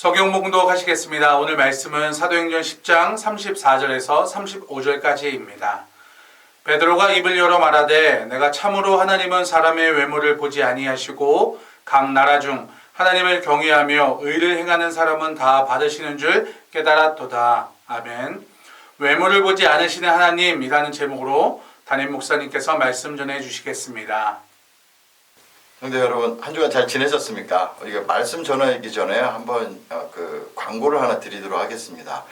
성경 봉독하시겠습니다. 오늘 말씀은 사도행전 10장 34절에서 35절까지입니다. 베드로가 입을 열어 말하되 내가 참으로 하나님은 사람의 외모를 보지 아니하시고 각 나라 중 하나님을 경외하며 의를 행하는 사람은 다 받으시는 줄 깨달았도다. 아멘. 외모를 보지 않으시는 하나님이라는 제목으로 담임 목사님께서 말씀 전해 주시겠습니다. 성도 여러분, 한 주간 잘 지내셨습니까? 우리가 말씀 전하기 전에 한번 광고를 하나 드리도록 하겠습니다.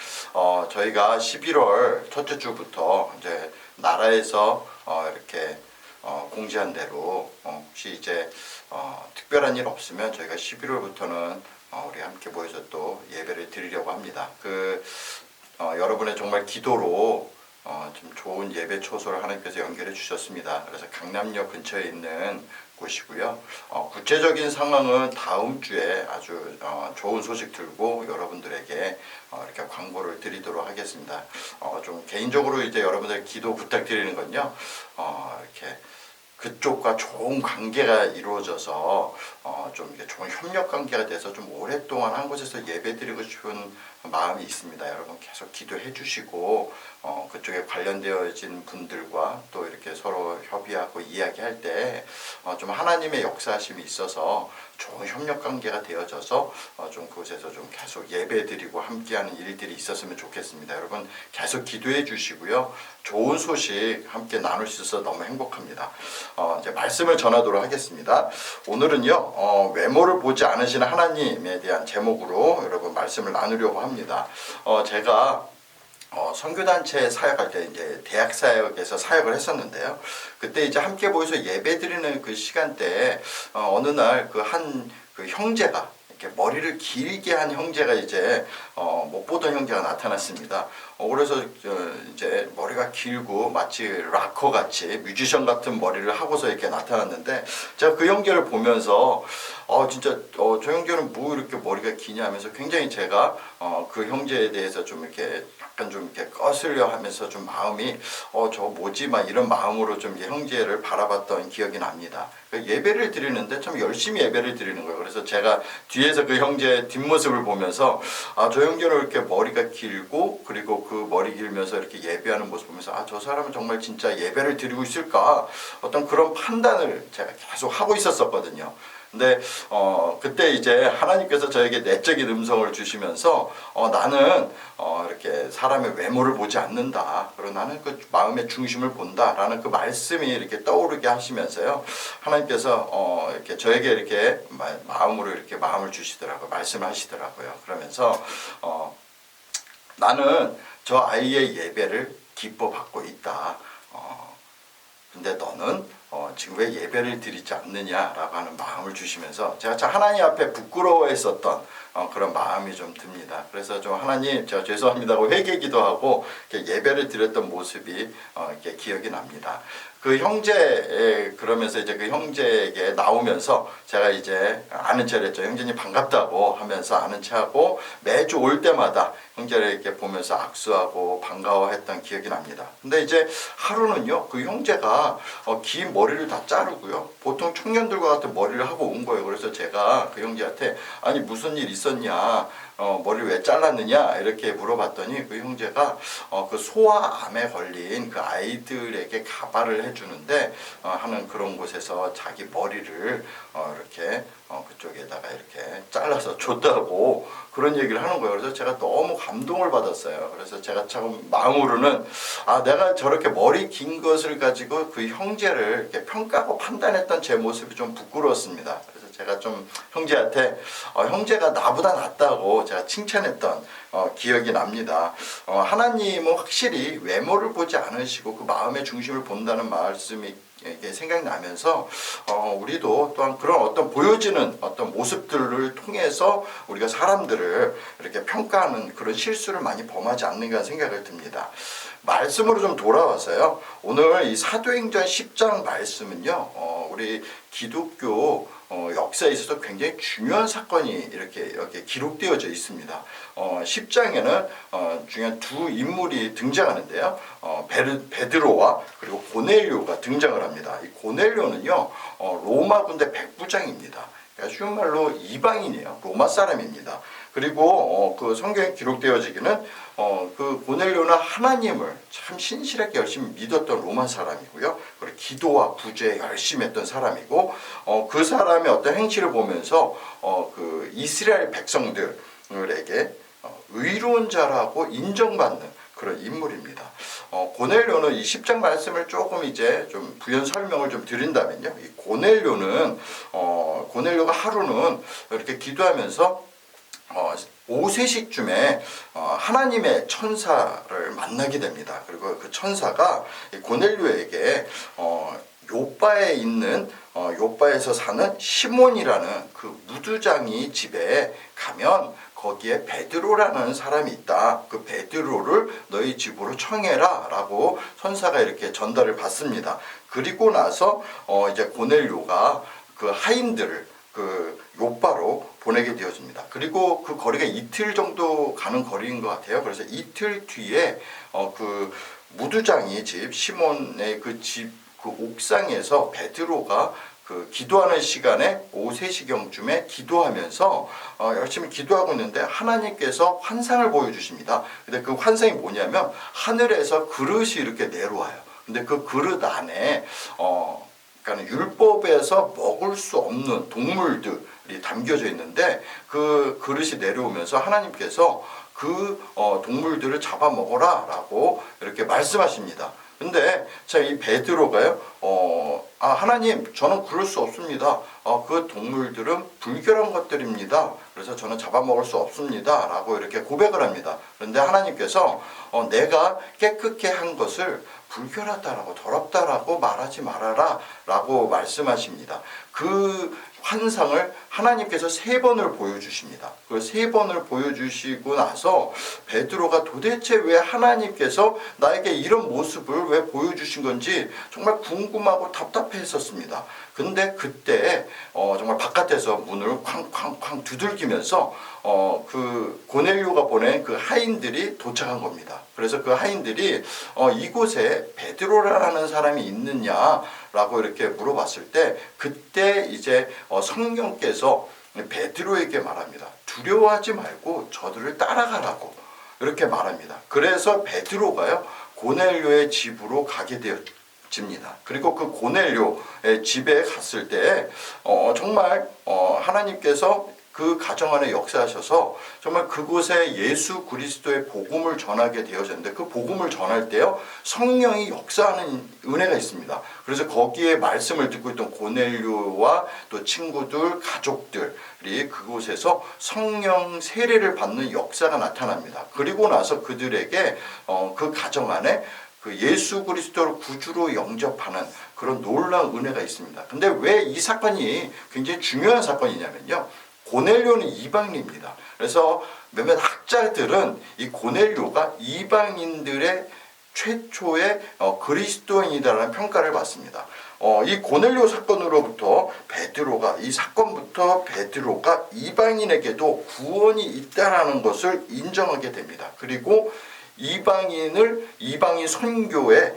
저희가 11월 첫째 주부터 이제 나라에서 이렇게 공지한 대로 혹시 이제 특별한 일 없으면 저희가 11월부터는 우리 함께 모여서 또 예배를 드리려고 합니다. 여러분의 정말 기도로 좀 좋은 예배 초소를 하나님께서 연결해 주셨습니다. 그래서 강남역 근처에 있는 곳이고요. 구체적인 상황은 다음 주에 아주 좋은 소식 들고 여러분들에게 이렇게 광고를 드리도록 하겠습니다. 좀 개인적으로 이제 여러분들 기도 부탁드리는 건요. 이렇게 그쪽과 좋은 관계가 이루어져서 좀 이게 좋은 협력 관계가 돼서 좀 오랫동안 한 곳에서 예배드리고 싶은 마음이 있습니다. 여러분 계속 기도해 주시고 그쪽에 관련되어진 분들과 또 이렇게 서로 협의하고 이야기할 때 좀 하나님의 역사하심이 있어서 좋은 협력 관계가 되어져서 좀 그곳에서 좀 계속 예배드리고 함께하는 일들이 있었으면 좋겠습니다. 여러분 계속 기도해 주시고요. 좋은 소식 함께 나눌 수 있어서 너무 행복합니다. 이제 말씀을 전하도록 하겠습니다. 오늘은요 외모를 보지 않으시는 하나님에 대한 제목으로 여러분 말씀을 나누려고 합니다. 제가 선교단체 사역할 때 이제 대학 사역에서 사역을 했었는데요. 그때 이제 함께 모여서 예배드리는 그 시간대에 어느 날 그 형제가 이렇게 머리를 길게 한 형제가 이제 못 보던 형제가 나타났습니다. 그래서 이제 머리가 길고 마치 락커 같이 뮤지션 같은 머리를 하고서 이렇게 나타났는데 제가 그 형제를 보면서 진짜 저 형제는 뭐 이렇게 머리가 기냐 하면서 굉장히 제가 그 형제에 대해서 좀 이렇게 약간 좀 이렇게 거슬려 하면서 좀 마음이 저 뭐지 막 이런 마음으로 좀 형제를 바라봤던 기억이 납니다. 예배를 드리는데 참 열심히 예배를 드리는 거예요. 그래서 제가 뒤에서 그 형제의 뒷모습을 보면서 저 형제는 이렇게 머리가 길고 그리고 그 머리 길면서 이렇게 예배하는 모습 보면서 저 사람은 정말 진짜 예배를 드리고 있을까 어떤 그런 판단을 제가 계속 하고 있었거든요. 근데 그때 이제 하나님께서 저에게 내적인 음성을 주시면서 나는 이렇게 사람의 외모를 보지 않는다. 그리고 나는 그 마음의 중심을 본다라는 그 말씀이 이렇게 떠오르게 하시면서요. 하나님께서 이렇게 저에게 이렇게 마음으로 이렇게 마음을 주시더라고요. 말씀을 하시더라고요. 그러면서 나는 저 아이의 예배를 기뻐 받고 있다. 근데 너는 지금 왜 예배를 드리지 않느냐라고 하는 마음을 주시면서 제가 참 하나님 앞에 부끄러워했었던 그런 마음이 좀 듭니다. 그래서 좀 하나님 제가 죄송합니다고 회개기도 하고 예배를 드렸던 모습이 이렇게 기억이 납니다. 그 형제 그러면서 이제 그 형제에게 나오면서 제가 이제 아는 체를 했죠. 형제님 반갑다고 하면서 아는 체하고 매주 올 때마다 형제를 이렇게 보면서 악수하고 반가워했던 기억이 납니다. 근데 이제 하루는요 그 형제가 긴 머리를 다 자르고요 보통 청년들과 같은 머리를 하고 온 거예요. 그래서 제가 그 형제한테 아니 무슨 일 있었냐 머리를 왜 잘랐느냐 이렇게 물어봤더니 그 형제가 그 소아암에 걸린 그 아이들에게 가발을 해주는데 하는 그런 곳에서 자기 머리를 이렇게 그쪽에다가 이렇게 잘라서 줬다고 그런 얘기를 하는 거예요. 그래서 제가 너무 감동을 받았어요. 그래서 제가 참 마음으로는 내가 저렇게 머리 긴 것을 가지고 그 형제를 이렇게 평가하고 판단했던 제 모습이 좀 부끄러웠습니다. 그래서 제가 좀 형제한테 형제가 나보다 낫다고 제가 칭찬했던 기억이 납니다. 하나님은 확실히 외모를 보지 않으시고 그 마음의 중심을 본다는 말씀이 이게 생각나면서 우리도 또한 그런 어떤 보여지는 어떤 모습들을 통해서 우리가 사람들을 이렇게 평가하는 그런 실수를 많이 범하지 않는가 생각을 듭니다. 말씀으로 좀 돌아와서요. 오늘 이 사도행전 10장 말씀은요. 우리 기독교 역사에 있어서 굉장히 중요한 사건이 이렇게 기록되어져 있습니다. 10장에는 중요한 두 인물이 등장하는데요. 베드로와 그리고 고넬료가 등장을 합니다. 이 고넬료는요 로마 군대 백부장입니다. 쉬운 말로 이방인이에요. 로마 사람입니다. 그리고 그 성경에 기록되어지기는 그 고넬료는 하나님을 참 신실하게 열심히 믿었던 로마 사람이고요. 그리고 기도와 구제에 열심히 했던 사람이고 그 사람의 어떤 행실을 보면서 그 이스라엘 백성들에게 의로운 자라고 인정받는 그런 인물입니다. 고넬료는 이 10장 말씀을 조금 이제 좀 부연 설명을 좀 드린다면요. 이 고넬료가 하루는 이렇게 기도하면서 오후 3시쯤에 하나님의 천사를 만나게 됩니다. 그리고 그 천사가 고넬료에게 요바에 있는 요바에서 사는 시몬이라는 그 무두장이 집에 가면 거기에 베드로라는 사람이 있다. 그 베드로를 너희 집으로 청해라 라고 천사가 이렇게 전달을 받습니다. 그리고 나서 이제 고넬료가 그 하인들을 그 요바로 보내게 되어집니다. 그리고 그 거리가 이틀 정도 가는 거리인 것 같아요. 그래서 이틀 뒤에 그 무두장이 집 시몬의 그 집 그 옥상에서 베드로가 그 기도하는 시간에 오후 3시경쯤에 기도하면서 열심히 기도하고 있는데 하나님께서 환상을 보여주십니다. 근데 그 환상이 뭐냐면 하늘에서 그릇이 이렇게 내려와요. 근데 그 그릇 안에 그러니까 율법에서 먹을 수 없는 동물들이 담겨져 있는데 그 그릇이 내려오면서 하나님께서 그 동물들을 잡아먹어라 라고 이렇게 말씀하십니다. 근데 자, 이 베드로가요, 하나님, 저는 그럴 수 없습니다. 그 동물들은 불결한 것들입니다. 그래서 저는 잡아먹을 수 없습니다. 라고 이렇게 고백을 합니다. 그런데 하나님께서 내가 깨끗게 한 것을 불결하다라고 더럽다라고 말하지 말아라 라고 말씀하십니다. 그 환상을 하나님께서 3번을 보여주십니다. 그 3번을 보여주시고 나서 베드로가 도대체 왜 하나님께서 나에게 이런 모습을 왜 보여주신 건지 정말 궁금하고 답답했었습니다. 근데 그때 정말 바깥에서 문을 쾅쾅쾅 두들기면서 그 고넬료가 보낸 그 하인들이 도착한 겁니다. 그래서 그 하인들이 이곳에 베드로라는 사람이 있느냐라고 이렇게 물어봤을 때 그때 이제 성령께서 베드로에게 말합니다. 두려워하지 말고 저들을 따라가라고 이렇게 말합니다. 그래서 베드로가요 고넬료의 집으로 가게 되어집니다. 그리고 그 고넬료의 집에 갔을 때 정말 하나님께서 그 가정 안에 역사하셔서 정말 그곳에 예수 그리스도의 복음을 전하게 되어졌는데 그 복음을 전할 때요 성령이 역사하는 은혜가 있습니다. 그래서 거기에 말씀을 듣고 있던 고넬료와 또 친구들, 가족들이 그곳에서 성령 세례를 받는 역사가 나타납니다. 그리고 나서 그들에게 그 가정 안에 그 예수 그리스도를 구주로 영접하는 그런 놀라운 은혜가 있습니다. 근데 왜 이 사건이 굉장히 중요한 사건이냐면요. 고넬료는 이방인입니다. 그래서 몇몇 학자들은 이 고넬료가 이방인들의 최초의 그리스도인이다라는 평가를 받습니다. 이 고넬료 사건으로부터 이 사건부터 베드로가 이방인에게도 구원이 있다라는 것을 인정하게 됩니다. 그리고 이방인 선교의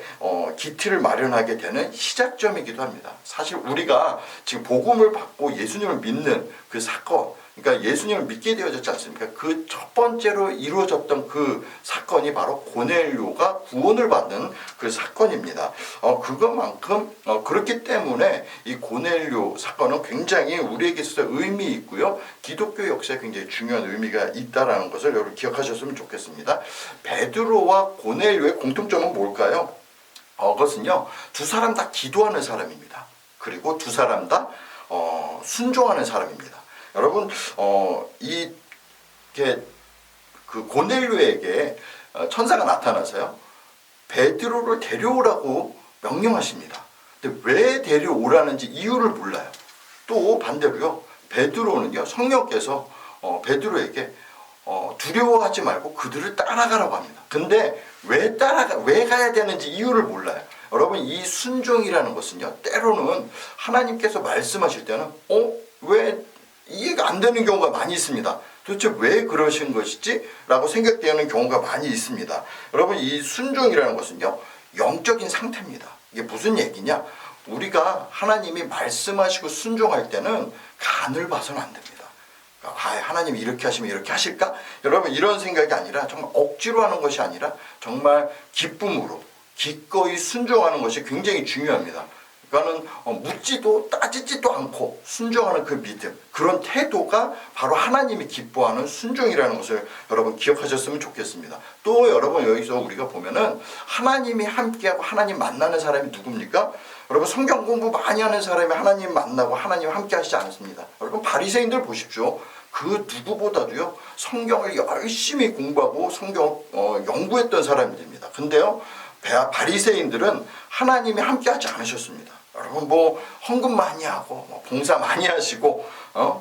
기틀을 마련하게 되는 시작점이기도 합니다. 사실 우리가 지금 복음을 받고 예수님을 믿는 그 사건, 그러니까 예수님을 믿게 되어졌지 않습니까? 그 첫 번째로 이루어졌던 그 사건이 바로 고넬료가 구원을 받는 그 사건입니다. 그것만큼 그렇기 때문에 이 고넬료 사건은 굉장히 우리에게 있어서 의미 있고요. 기독교 역사에 굉장히 중요한 의미가 있다라는 것을 여러분 기억하셨으면 좋겠습니다. 베드로와 고넬료의 공통점은 뭘까요? 그것은요. 두 사람 다 기도하는 사람입니다. 그리고 두 사람 다 순종하는 사람입니다. 여러분 그 고넬료에게 천사가 나타나서요 베드로를 데려오라고 명령하십니다. 근데 왜 데려오라는지 이유를 몰라요. 또 반대로요 베드로는요 성령께서 베드로에게 두려워하지 말고 그들을 따라가라고 합니다. 근데 왜 가야 되는지 이유를 몰라요. 여러분 이 순종이라는 것은요 때로는 하나님께서 말씀하실 때는 왜 이해가 안 되는 경우가 많이 있습니다. 도대체 왜 그러신 것이지? 라고 생각되는 경우가 많이 있습니다. 여러분 이 순종이라는 것은요 영적인 상태입니다. 이게 무슨 얘기냐? 우리가 하나님이 말씀하시고 순종할 때는 간을 봐서는 안 됩니다. 하나님이 이렇게 하시면 이렇게 하실까? 여러분 이런 생각이 아니라 정말 억지로 하는 것이 아니라 정말 기쁨으로 기꺼이 순종하는 것이 굉장히 중요합니다. 그러니까는 묻지도 따지지도 않고 순종하는 그 믿음, 그런 태도가 바로 하나님이 기뻐하는 순종이라는 것을 여러분 기억하셨으면 좋겠습니다. 또 여러분 여기서 우리가 보면은 하나님이 함께하고 하나님 만나는 사람이 누굽니까? 여러분 성경 공부 많이 하는 사람이 하나님 만나고 하나님 함께 하시지 않습니다. 여러분 바리새인들 보십시오. 그 누구보다도요 성경을 열심히 공부하고 성경 연구했던 사람들입니다. 근데요 바리새인들은 하나님이 함께하지 않으셨습니다. 여러분 뭐 헌금 많이 하고 뭐 봉사 많이 하시고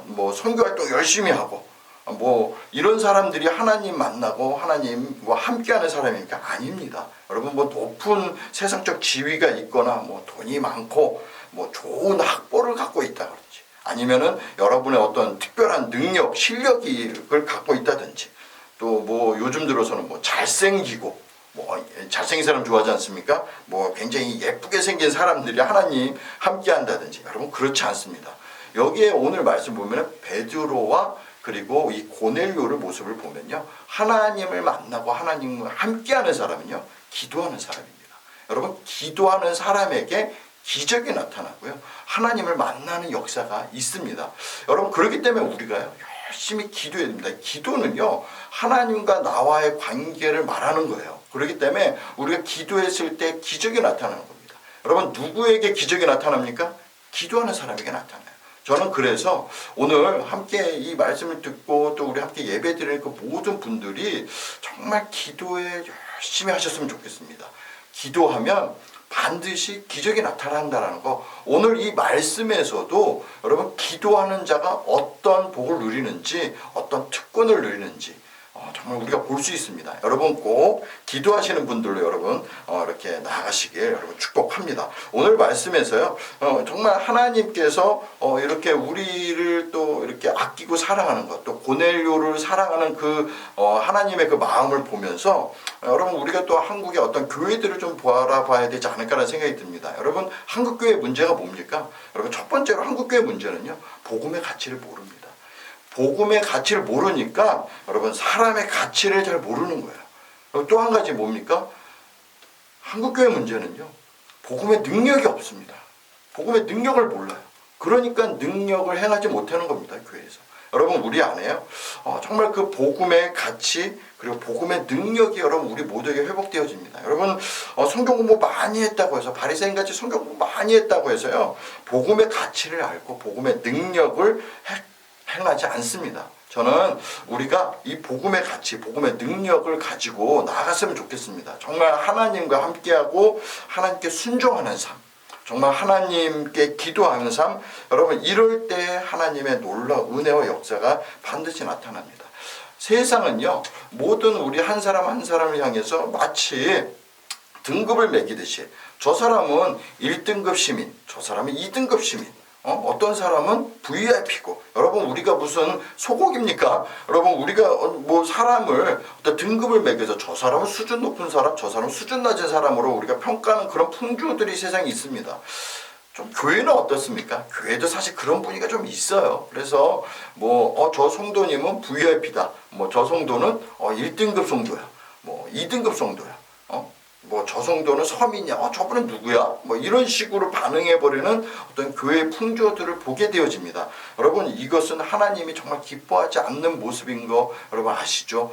뭐 선교 활동 열심히 하고 뭐 이런 사람들이 하나님 만나고 하나님과 함께하는 사람이니까 아닙니다. 여러분 뭐 높은 세상적 지위가 있거나 뭐 돈이 많고 뭐 좋은 학벌을 갖고 있다 그러지, 아니면은 여러분의 어떤 특별한 능력, 실력을 갖고 있다든지, 또 뭐 요즘 들어서는 뭐 잘생기고 뭐 잘생긴 사람 좋아하지 않습니까? 뭐 굉장히 예쁘게 생긴 사람들이 하나님 함께 한다든지, 여러분 그렇지 않습니다. 여기에 오늘 말씀 보면 베드로와 그리고 이 고넬료의 모습을 보면요, 하나님을 만나고 하나님과 함께하는 사람은요 기도하는 사람입니다. 여러분 기도하는 사람에게 기적이 나타나고요 하나님을 만나는 역사가 있습니다. 여러분 그렇기 때문에 우리가요 열심히 기도해야 됩니다. 기도는요 하나님과 나와의 관계를 말하는 거예요. 그렇기 때문에 우리가 기도했을 때 기적이 나타나는 겁니다. 여러분 누구에게 기적이 나타납니까? 기도하는 사람에게 나타나요. 저는 그래서 오늘 함께 이 말씀을 듣고 또 우리 함께 예배 드리는 그 모든 분들이 정말 기도에 열심히 하셨으면 좋겠습니다. 기도하면 반드시 기적이 나타난다는 거, 오늘 이 말씀에서도 여러분 기도하는 자가 어떤 복을 누리는지, 어떤 특권을 누리는지 정말 우리가 볼 수 있습니다. 여러분 꼭 기도하시는 분들로 여러분 이렇게 나아가시길 여러분 축복합니다. 오늘 말씀에서요 정말 하나님께서 이렇게 우리를 또 이렇게 아끼고 사랑하는 것, 또 고넬료를 사랑하는 그 하나님의 그 마음을 보면서 여러분 우리가 또 한국의 어떤 교회들을 좀 바라봐야 되지 않을까라는 생각이 듭니다. 여러분 한국 교회 문제가 뭡니까? 여러분 첫 번째로 한국 교회 문제는요 복음의 가치를 모릅니다. 복음의 가치를 모르니까 여러분 사람의 가치를 잘 모르는 거예요. 또 한 가지 뭡니까? 한국교회 문제는요 복음의 능력이 없습니다. 복음의 능력을 몰라요. 그러니까 능력을 행하지 못하는 겁니다. 교회에서. 여러분 우리 안에요 정말 그 복음의 가치 그리고 복음의 능력이 여러분 우리 모두에게 회복되어집니다. 여러분 성경 공부 많이 했다고 해서, 바리새인같이 성경 공부 많이 했다고 해서요 복음의 가치를 알고 복음의 능력을 행하지 않습니다. 저는 우리가 이 복음의 가치, 복음의 능력을 가지고 나아갔으면 좋겠습니다. 정말 하나님과 함께하고 하나님께 순종하는 삶, 정말 하나님께 기도하는 삶, 여러분 이럴 때 하나님의 놀라운 은혜와 역사가 반드시 나타납니다. 세상은요 모든 우리 한 사람 한 사람을 향해서 마치 등급을 매기듯이, 저 사람은 1등급 시민, 저 사람은 2등급 시민, 어떤 사람은 VIP고, 여러분 우리가 무슨 소고기입니까? 여러분 우리가 뭐 사람을 어떤 등급을 매겨서 저 사람은 수준 높은 사람, 저 사람은 수준 낮은 사람으로 우리가 평가하는 그런 풍조들이 세상에 있습니다. 좀 교회는 어떻습니까? 교회도 사실 그런 분위기가 좀 있어요. 그래서 뭐 저 성도님은 VIP다, 뭐 저 성도는 1등급 성도야, 뭐 2등급 성도야, 뭐 저 정도는 서민이야, 저분은 누구야, 뭐 이런 식으로 반응해버리는 어떤 교회의 풍조들을 보게 되어집니다. 여러분 이것은 하나님이 정말 기뻐하지 않는 모습인 거 여러분 아시죠?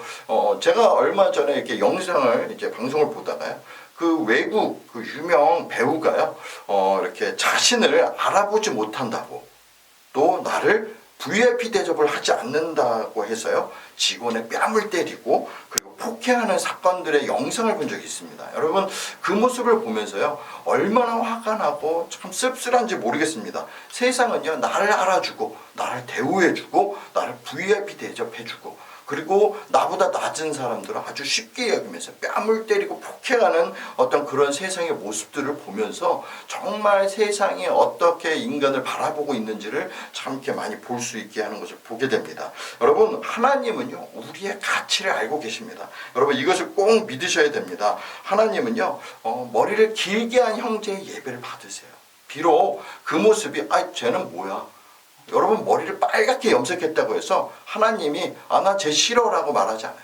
제가 얼마 전에 이렇게 영상을 이제 방송을 보다가요 그 외국 그 유명 배우가요 이렇게 자신을 알아보지 못한다고, 또 나를 VIP 대접을 하지 않는다고 해서요 직원의 뺨을 때리고 그리고 폭행하는 사건들의 영상을 본 적이 있습니다. 여러분 그 모습을 보면서요 얼마나 화가 나고 참 씁쓸한지 모르겠습니다. 세상은요 나를 알아주고 나를 대우해주고 나를 VIP 대접해주고, 그리고 나보다 낮은 사람들은 아주 쉽게 여기면서 뺨을 때리고 폭행하는 어떤 그런 세상의 모습들을 보면서 정말 세상이 어떻게 인간을 바라보고 있는지를 참 이렇게 많이 볼 수 있게 하는 것을 보게 됩니다. 여러분 하나님은요 우리의 가치를 알고 계십니다. 여러분 이것을 꼭 믿으셔야 됩니다. 하나님은요 머리를 길게 한 형제의 예배를 받으세요. 비록 그 모습이 쟤는 뭐야, 여러분 머리를 빨갛게 염색했다고 해서 하나님이 나 쟤 싫어라고 말하지 않아요.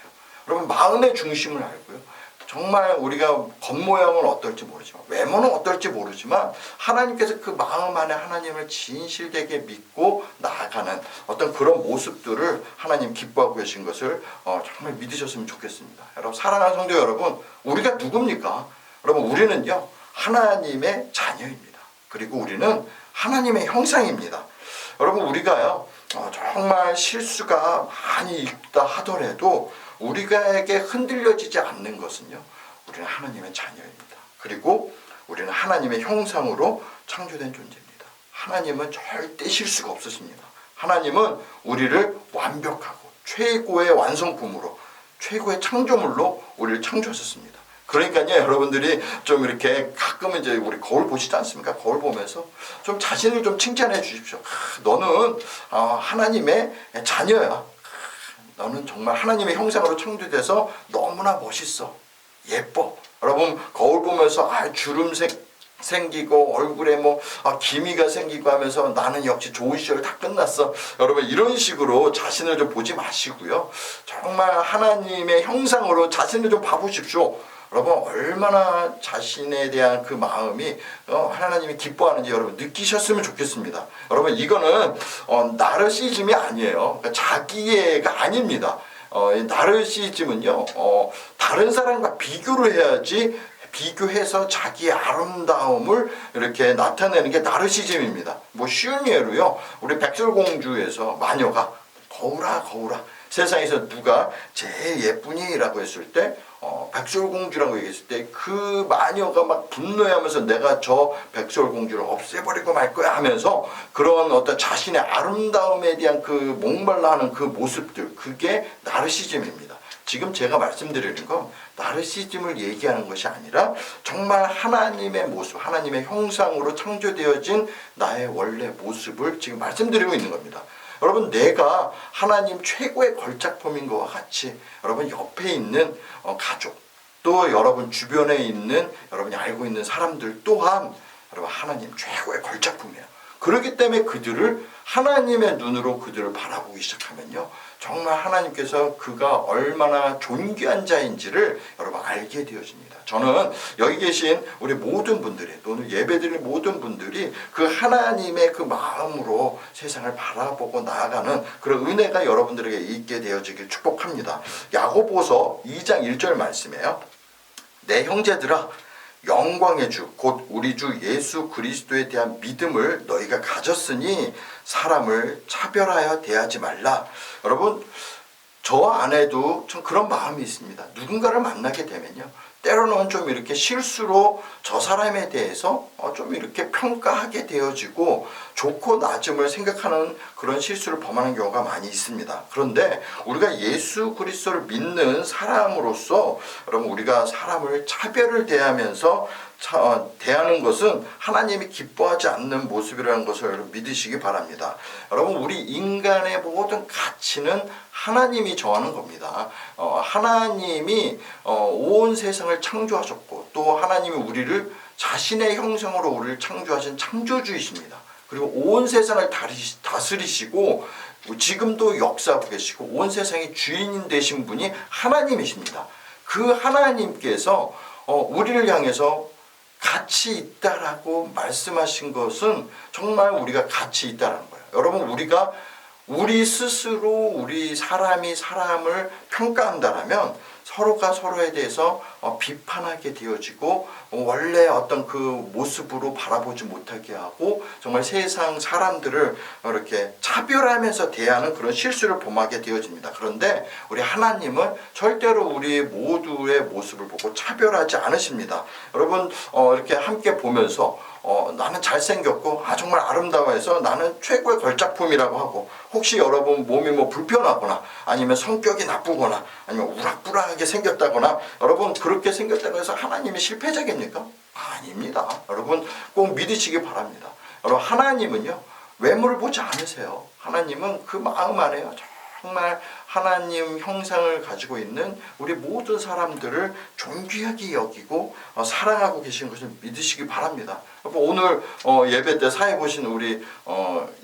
여러분 마음의 중심을 알고요. 정말 우리가 겉모양은 어떨지 모르지만 외모는 어떨지 모르지만 하나님께서 그 마음 안에 하나님을 진실되게 믿고 나아가는 어떤 그런 모습들을 하나님 기뻐하고 계신 것을 정말 믿으셨으면 좋겠습니다. 여러분 사랑하는 성도 여러분, 우리가 누굽니까? 여러분 우리는요 하나님의 자녀입니다. 그리고 우리는 하나님의 형상입니다. 여러분 우리가요 정말 실수가 많이 있다 하더라도 우리에게 흔들려지지 않는 것은요 우리는 하나님의 자녀입니다. 그리고 우리는 하나님의 형상으로 창조된 존재입니다. 하나님은 절대 실수가 없으십니다. 하나님은 우리를 완벽하고 최고의 완성품으로 최고의 창조물로 우리를 창조하셨습니다. 그러니까요 여러분들이 좀 이렇게 가끔은 이제 우리 거울 보시지 않습니까? 거울 보면서 좀 자신을 좀 칭찬해 주십시오. 너는 하나님의 자녀야. 너는 정말 하나님의 형상으로 창조돼서 너무나 멋있어. 예뻐. 여러분 거울 보면서 주름 생기고 얼굴에 기미가 생기고 하면서 나는 역시 좋은 시절 다 끝났어. 여러분 이런 식으로 자신을 좀 보지 마시고요. 정말 하나님의 형상으로 자신을 좀 봐보십시오. 여러분 얼마나 자신에 대한 그 마음이 하나님이 기뻐하는지 여러분 느끼셨으면 좋겠습니다. 여러분 이거는 나르시즘이 아니에요. 그러니까 자기애가 아닙니다. 나르시즘은요 다른 사람과 비교를 해야지 비교해서 자기의 아름다움을 이렇게 나타내는 게 나르시즘입니다. 쉬운 예로요 우리 백설공주에서 마녀가 거울아 세상에서 누가 제일 예쁘니? 라고 했을 때 백설공주라고 얘기했을 때 그 마녀가 막 분노하면서 내가 저 백설공주를 없애버리고 말 거야 하면서 그런 어떤 자신의 아름다움에 대한 그 목말라하는 그 모습들, 그게 나르시즘입니다. 지금 제가 말씀드리는 건 나르시즘을 얘기하는 것이 아니라 정말 하나님의 모습, 하나님의 형상으로 창조되어진 나의 원래 모습을 지금 말씀드리고 있는 겁니다. 여러분 내가 하나님 최고의 걸작품인 것과 같이 여러분 옆에 있는 가족 또 여러분 주변에 있는 여러분이 알고 있는 사람들 또한 여러분 하나님 최고의 걸작품이에요. 그렇기 때문에 그들을 하나님의 눈으로 그들을 바라보기 시작하면요 정말 하나님께서 그가 얼마나 존귀한 자인지를 여러분 알게 되어집니다. 저는 여기 계신 우리 모든 분들이 또는 예배드리는 모든 분들이 그 하나님의 그 마음으로 세상을 바라보고 나아가는 그런 은혜가 여러분들에게 있게 되어지길 축복합니다. 야고보서 2장 1절 말씀이에요. 내 형제들아 영광의 주 곧 우리 주 예수 그리스도에 대한 믿음을 너희가 가졌으니 사람을 차별하여 대하지 말라. 여러분 저 안에도 좀 그런 마음이 있습니다. 누군가를 만나게 되면요 때로는 좀 이렇게 실수로 저 사람에 대해서 좀 이렇게 평가하게 되어지고 좋고 낮음을 생각하는 그런 실수를 범하는 경우가 많이 있습니다. 그런데 우리가 예수 그리스도를 믿는 사람으로서 여러분 우리가 사람을 차별을 대하면서 대하는 것은 하나님이 기뻐하지 않는 모습이라는 것을 여러분 믿으시기 바랍니다. 여러분 우리 인간의 모든 가치는 하나님이 정하는 겁니다. 하나님이 온 세상을 창조하셨고 또 하나님이 우리를 자신의 형상으로 우리를 창조하신 창조주이십니다. 그리고 온 세상을 다스리시고 지금도 역사하고 계시고 온 세상의 주인인 되신 분이 하나님이십니다. 그 하나님께서 우리를 향해서 가치 있다라고 말씀하신 것은 정말 우리가 가치 있다라는 거예요. 여러분 우리가 우리 스스로 우리 사람이 사람을 평가한다라면 서로가 서로에 대해서 비판하게 되어지고 원래 어떤 그 모습으로 바라보지 못하게 하고 정말 세상 사람들을 이렇게 차별하면서 대하는 그런 실수를 범하게 되어집니다. 그런데 우리 하나님은 절대로 우리 모두의 모습을 보고 차별하지 않으십니다. 여러분 이렇게 함께 보면서 나는 잘생겼고 정말 아름다워해서 나는 최고의 걸작품이라고 하고 혹시 여러분 몸이 불편하거나 아니면 성격이 나쁘거나 아니면 우락부락하게 생겼다거나 여러분 그렇게 생겼다고 해서 하나님이 실패자입니까? 아닙니다. 여러분 꼭 믿으시기 바랍니다. 여러분 하나님은요 외모를 보지 않으세요. 하나님은 그 마음 안에요 정말 하나님 형상을 가지고 있는 우리 모든 사람들을 존귀하게 여기고 사랑하고 계신 것을 믿으시기 바랍니다. 오늘 예배 때 사회 보신 우리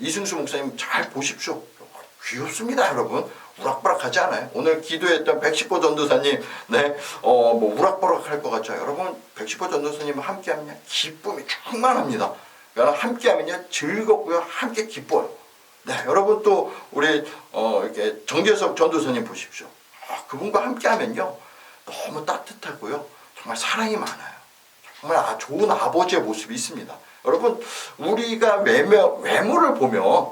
이승수 목사님 잘 보십시오. 귀엽습니다, 여러분. 우락부락하지 않아요. 오늘 기도했던 110호 전도사님, 뭐 우락부락할 것 같죠. 여러분, 110호 전도사님 함께하면 기쁨이 충만합니다. 그러니까 함께하면요 즐겁고요, 함께 기뻐요. 네, 여러분 또 우리 이렇게 정재석 전도사님 보십시오. 그분과 함께하면요 너무 따뜻하고요, 정말 사랑이 많아요. 정말 좋은 아버지의 모습이 있습니다. 여러분, 우리가 외모를 보면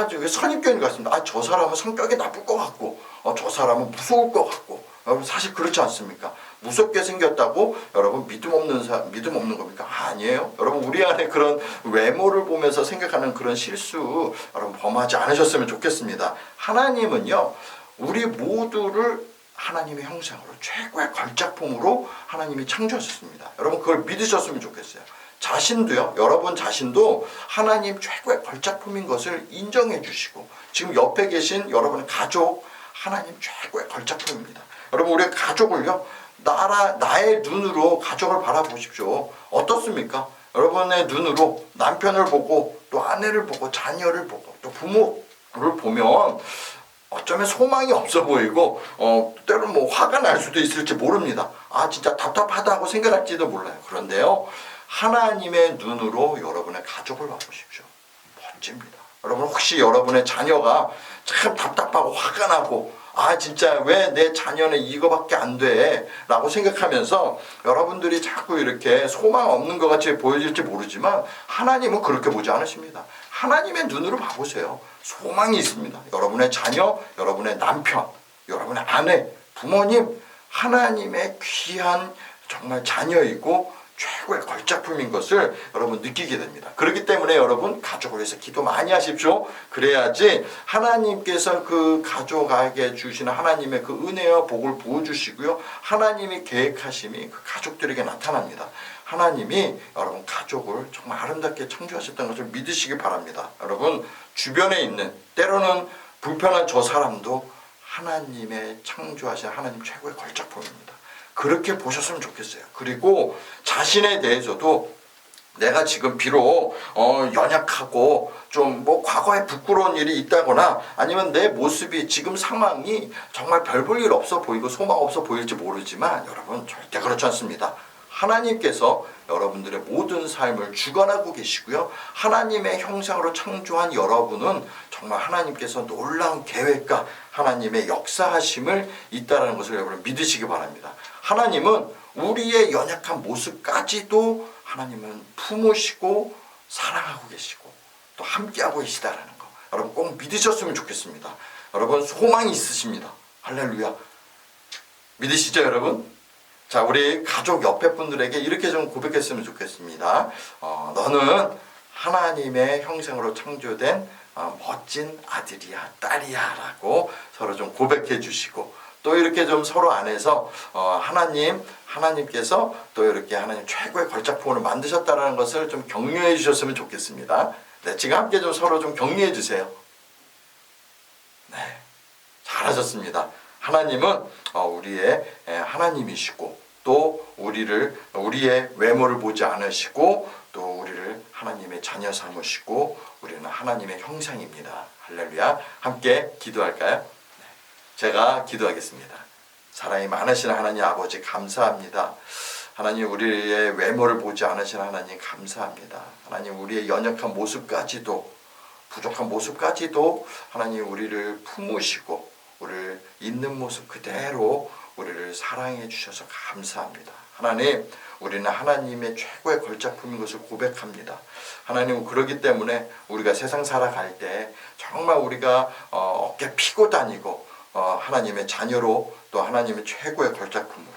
저기 선입견이 같습니다. 저 사람은 성격이 나쁠 것 같고, 저 사람은 무서울 것 같고. 여러분, 사실 그렇지 않습니까? 무섭게 생겼다고 여러분 믿음 없는 겁니까? 아니에요. 여러분, 우리 안에 그런 외모를 보면서 생각하는 그런 실수 여러분 범하지 않으셨으면 좋겠습니다. 하나님은요 우리 모두를 하나님의 형상으로 최고의 걸작품으로 하나님이 창조하셨습니다. 여러분, 그걸 믿으셨으면 좋겠어요. 자신도요, 여러분 자신도 하나님 최고의 걸작품인 것을 인정해 주시고, 지금 옆에 계신 여러분의 가족, 하나님 최고의 걸작품입니다. 여러분, 우리 가족을요, 나의 눈으로 가족을 바라보십시오. 어떻습니까? 여러분의 눈으로 남편을 보고, 또 아내를 보고, 자녀를 보고, 또 부모를 보면 어쩌면 소망이 없어 보이고, 때로는 뭐 화가 날 수도 있을지 모릅니다. 진짜 답답하다고 생각할지도 몰라요. 그런데요, 하나님의 눈으로 여러분의 가족을 봐보십시오. 멋집니다. 여러분, 혹시 여러분의 자녀가 참 답답하고 화가 나고, 진짜 왜 내 자녀는 이거밖에 안 돼? 라고 생각하면서 여러분들이 자꾸 이렇게 소망 없는 것 같이 보여질지 모르지만, 하나님은 그렇게 보지 않으십니다. 하나님의 눈으로 봐보세요. 소망이 있습니다. 여러분의 자녀, 여러분의 남편, 여러분의 아내, 부모님, 하나님의 귀한 정말 자녀이고 최고의 걸작품인 것을 여러분 느끼게 됩니다. 그렇기 때문에 여러분, 가족을 위해서 기도 많이 하십시오. 그래야지 하나님께서 그 가족에게 주시는 하나님의 그 은혜와 복을 부어주시고요, 하나님이 계획하심이 그 가족들에게 나타납니다. 하나님이 여러분 가족을 정말 아름답게 창조하셨다는 것을 믿으시기 바랍니다. 여러분, 주변에 있는 때로는 불편한 저 사람도 하나님의 창조하신 하나님 최고의 걸작품입니다. 그렇게 보셨으면 좋겠어요. 그리고 자신에 대해서도 내가 지금 비록 연약하고 좀 뭐 과거에 부끄러운 일이 있다거나, 아니면 내 모습이 지금 상황이 정말 별 볼 일 없어 보이고 소망 없어 보일지 모르지만, 여러분 절대 그렇지 않습니다. 하나님께서 여러분들의 모든 삶을 주관하고 계시고요, 하나님의 형상으로 창조한 여러분은 정말 하나님께서 놀라운 계획과 하나님의 역사하심을 있다는 것을 여러분 믿으시기 바랍니다. 하나님은 우리의 연약한 모습까지도 하나님은 품으시고 사랑하고 계시고 또 함께하고 계시다는 거, 여러분 꼭 믿으셨으면 좋겠습니다. 여러분, 소망이 있으십니다. 할렐루야. 믿으시죠, 여러분? 자, 우리 가족 옆에 분들에게 이렇게 좀 고백했으면 좋겠습니다. 너는 하나님의 형상으로 창조된 멋진 아들이야, 딸이야 라고 서로 좀 고백해 주시고, 또 이렇게 좀 서로 안에서 하나님께서 또 이렇게 하나님 최고의 걸작품을 만드셨다는 것을 좀 격려해 주셨으면 좋겠습니다. 네, 지금 함께 좀 서로 좀 격려해 주세요. 네, 잘하셨습니다. 하나님은 우리의 하나님이시고, 또 우리의 외모를 보지 않으시고, 또 우리를 하나님의 자녀 삼으시고, 우리는 하나님의 형상입니다. 할렐루야. 함께 기도할까요? 제가 기도하겠습니다. 사랑이 많으신 하나님 아버지, 감사합니다. 하나님, 우리의 외모를 보지 않으신 하나님 감사합니다. 하나님, 우리의 연약한 모습까지도, 부족한 모습까지도 하나님 우리를 품으시고 우리를 있는 모습 그대로 우리를 사랑해 주셔서 감사합니다. 하나님, 우리는 하나님의 최고의 걸작품인 것을 고백합니다. 하나님, 그러기 때문에 우리가 세상 살아갈 때 정말 우리가 어깨 피고 다니고, 하나님의 자녀로, 또 하나님의 최고의 걸작품으로,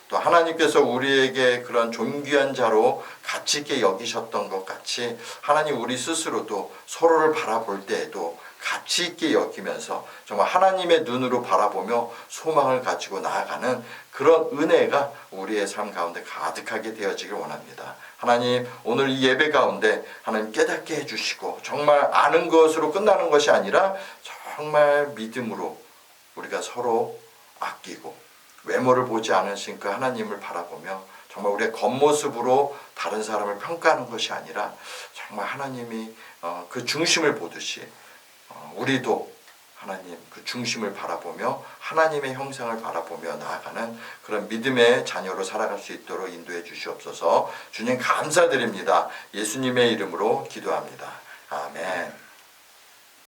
또 하나님께서 우리에게 그런 존귀한 자로 가치 있게 여기셨던 것 같이, 하나님 우리 스스로도 서로를 바라볼 때에도 가치 있게 여기면서 정말 하나님의 눈으로 바라보며 소망을 가지고 나아가는 그런 은혜가 우리의 삶 가운데 가득하게 되어지길 원합니다. 하나님, 오늘 이 예배 가운데 하나님 깨닫게 해주시고, 정말 아는 것으로 끝나는 것이 아니라 정말 믿음으로 우리가 서로 아끼고 외모를 보지 않으신 그 하나님을 바라보며 정말 우리의 겉모습으로 다른 사람을 평가하는 것이 아니라 정말 하나님이 그 중심을 보듯이 우리도 하나님 그 중심을 바라보며 하나님의 형상을 바라보며 나아가는 그런 믿음의 자녀로 살아갈 수 있도록 인도해 주시옵소서. 주님 감사드립니다. 예수님의 이름으로 기도합니다. 아멘.